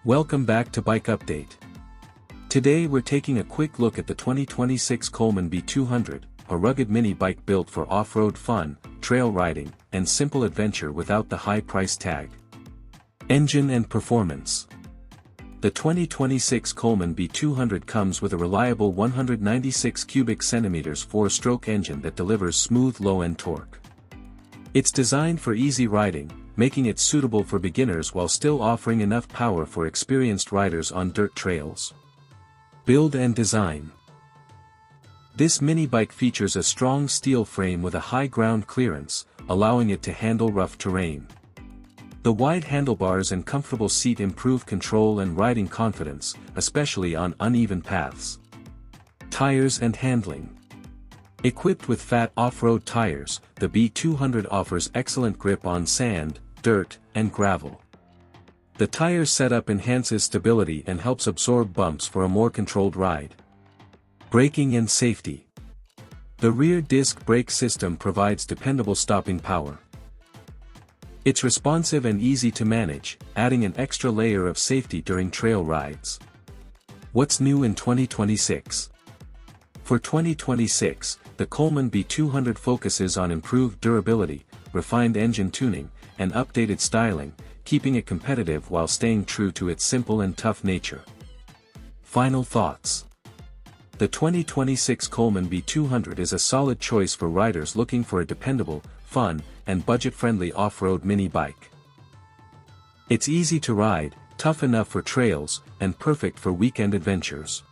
Welcome back to Bike Update. Today we're taking a quick look at the 2026 Coleman B200, a rugged mini bike built for off-road fun, trail riding, and simple adventure without the high price tag. Engine and performance. The 2026 Coleman B200 comes with a reliable 196 cubic centimeters 4-stroke engine that delivers smooth low-end torque. It's designed for easy riding, making it suitable for beginners while still offering enough power for experienced riders on dirt trails. Build and design. This mini bike features a strong steel frame with a high ground clearance, allowing it to handle rough terrain. The wide handlebars and comfortable seat improve control and riding confidence, especially on uneven paths. Tires and handling. Equipped with fat off-road tires, the B200 offers excellent grip on sand, dirt, and gravel. The tire setup enhances stability and helps absorb bumps for a more controlled ride. Braking and safety. The rear disc brake system provides dependable stopping power. It's responsive and easy to manage, adding an extra layer of safety during trail rides. What's new in 2026? For 2026, the Coleman B200 focuses on improved durability, refined engine tuning, and updated styling, keeping it competitive while staying true to its simple and tough nature. Final thoughts. The 2026 Coleman B200 is a solid choice for riders looking for a dependable, fun, and budget-friendly off-road mini bike. It's easy to ride, tough enough for trails, and perfect for weekend adventures.